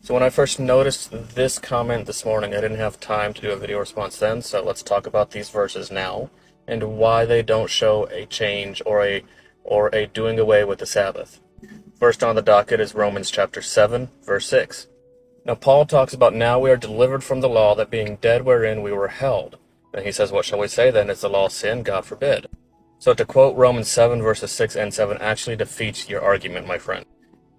So when I first noticed this comment this morning, I didn't have time to do a video response then, so let's talk about these verses now and why they don't show a change or a doing away with the Sabbath. First on the docket is Romans chapter 7, verse 6. Now Paul talks about now we are delivered from the law, that being dead wherein we were held. And he says, what shall we say then? Is the law sin? God forbid. So to quote Romans 7 verses 6 and 7 actually defeats your argument, my friend.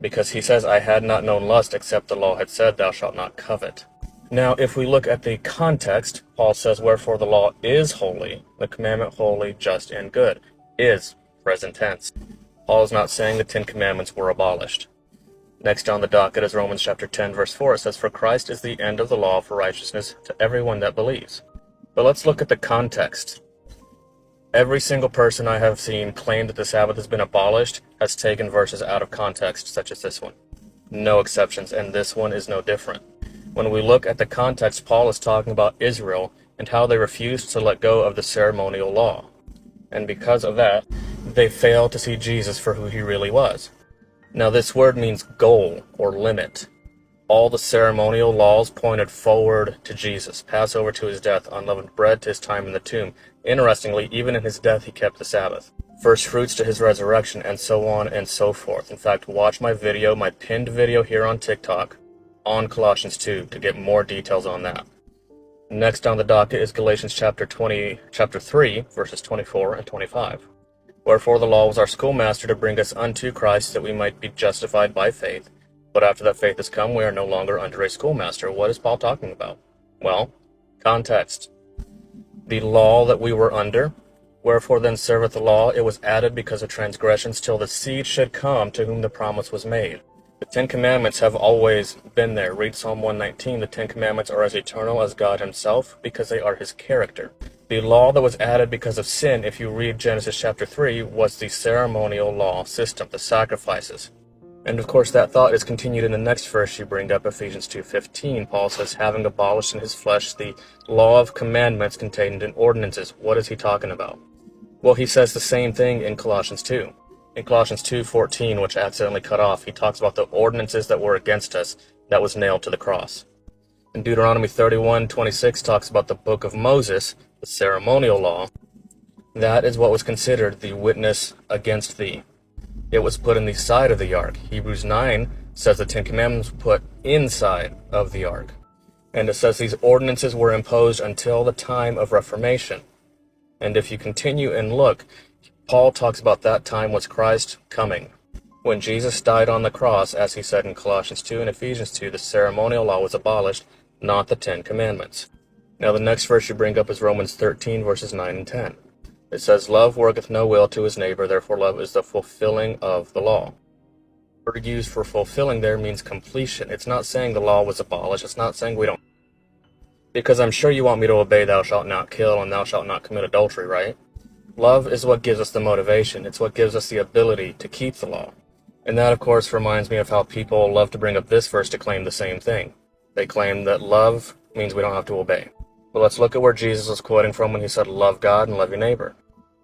Because he says, I had not known lust except the law had said, thou shalt not covet. Now, if we look at the context, Paul says, wherefore the law is holy, the commandment holy, just, and good. Is, present tense. Paul is not saying the 10 Commandments were abolished. Next on the docket is Romans chapter 10, verse 4. It says, for Christ is the end of the law for righteousness to everyone that believes. But let's look at the context. Every single person I have seen claim that the Sabbath has been abolished has taken verses out of context, such as this one. No exceptions, and this one is no different. When we look at the context, Paul is talking about Israel and how they refused to let go of the ceremonial law. And because of that, they failed to see Jesus for who he really was. Now this word means goal or limit. All the ceremonial laws pointed forward to Jesus, Passover to his death, unleavened bread to his time in the tomb. Interestingly, even in his death, he kept the Sabbath. First fruits to his resurrection, and so on and so forth. In fact, watch my video, my pinned video here on TikTok, on Colossians 2, to get more details on that. Next on the docket is Galatians chapter 3, verses 24 and 25. Wherefore the law was our schoolmaster to bring us unto Christ, that we might be justified by faith. But after that faith has come, we are no longer under a schoolmaster. What is Paul talking about? Well, context. The law that we were under, wherefore then serveth the law, it was added because of transgressions, till the seed should come to whom the promise was made. The 10 Commandments have always been there. Read Psalm 119. The 10 Commandments are as eternal as God himself, because they are his character. The law that was added because of sin, if you read Genesis chapter 3, was the ceremonial law system, the sacrifices. And of course that thought is continued in the next verse you bring up, Ephesians 2:15. Paul says, having abolished in his flesh the law of commandments contained in ordinances. What is he talking about? Well, he says the same thing in Colossians 2. In Colossians 2:14, which I accidentally cut off, he talks about the ordinances that were against us that was nailed to the cross. And Deuteronomy 31:26 talks about the book of Moses, the ceremonial law. That is what was considered the witness against thee. It was put in the side of the ark. Hebrews 9 says the 10 Commandments were put inside of the ark. And it says these ordinances were imposed until the time of Reformation. And if you continue and look, Paul talks about that time was Christ coming. When Jesus died on the cross, as he said in Colossians 2 and Ephesians 2, the ceremonial law was abolished, not the 10 Commandments. Now the next verse you bring up is Romans 13, verses 9 and 10. It says, love worketh no will to his neighbor, therefore love is the fulfilling of the law. The word used for fulfilling there means completion. It's not saying the law was abolished. It's not saying we don't. Because I'm sure you want me to obey thou shalt not kill and thou shalt not commit adultery, right? Love is what gives us the motivation. It's what gives us the ability to keep the law. And that, of course, reminds me of how people love to bring up this verse to claim the same thing. They claim that love means we don't have to obey. But let's look at where Jesus was quoting from when he said, love God and love your neighbor.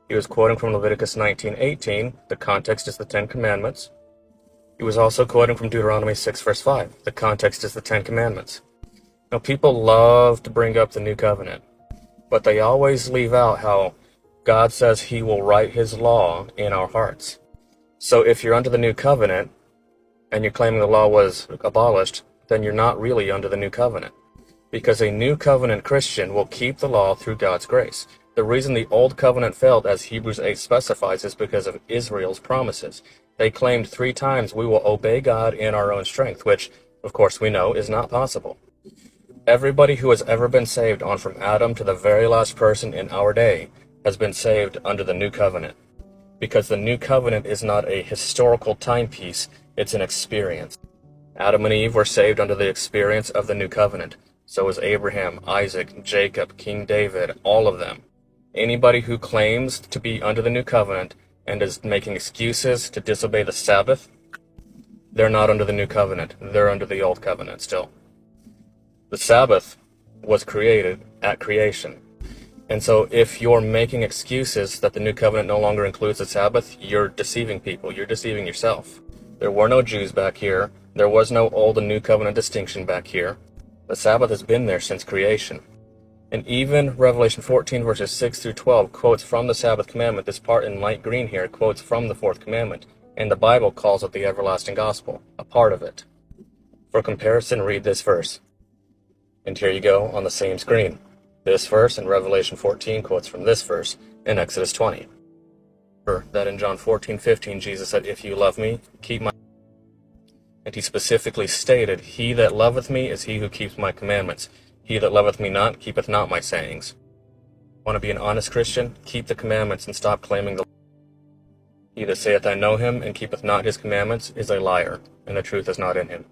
He was quoting from Leviticus 19:18. The context is the 10 Commandments. He was also quoting from Deuteronomy 6, verse 5. The context is the 10 Commandments. Now, people love to bring up the New Covenant, but they always leave out how God says he will write his law in our hearts. So if you're under the New Covenant, and you're claiming the law was abolished, then you're not really under the New Covenant. Because a New Covenant Christian will keep the law through God's grace. The reason the Old Covenant failed, as Hebrews 8 specifies, is because of Israel's promises. They claimed 3 times, we will obey God in our own strength, which, of course, we know is not possible. Everybody who has ever been saved, on from Adam to the very last person in our day, has been saved under the New Covenant. Because the New Covenant is not a historical timepiece, it's an experience. Adam and Eve were saved under the experience of the New Covenant. So is Abraham, Isaac, Jacob, King David, all of them. Anybody who claims to be under the New Covenant and is making excuses to disobey the Sabbath, they're not under the New Covenant. They're under the Old Covenant still. The Sabbath was created at creation. And so if you're making excuses that the New Covenant no longer includes the Sabbath, you're deceiving people. You're deceiving yourself. There were no Jews back here There was no Old and New Covenant distinction back here. The Sabbath has been there since creation. And even Revelation 14 verses 6 through 12 quotes from the Sabbath commandment. This part in light green here quotes from the fourth commandment. And the Bible calls it the everlasting gospel, a part of it. For comparison, read this verse. And here you go on the same screen. This verse in Revelation 14 quotes from this verse in Exodus 20. That in John 14:15, Jesus said, "If you love me, keep my..." And he specifically stated, "He that loveth me is he who keeps my commandments. He that loveth me not, keepeth not my sayings." Want to be an honest Christian? Keep the commandments and stop claiming the... He that saith I know him and keepeth not his commandments is a liar, and the truth is not in him.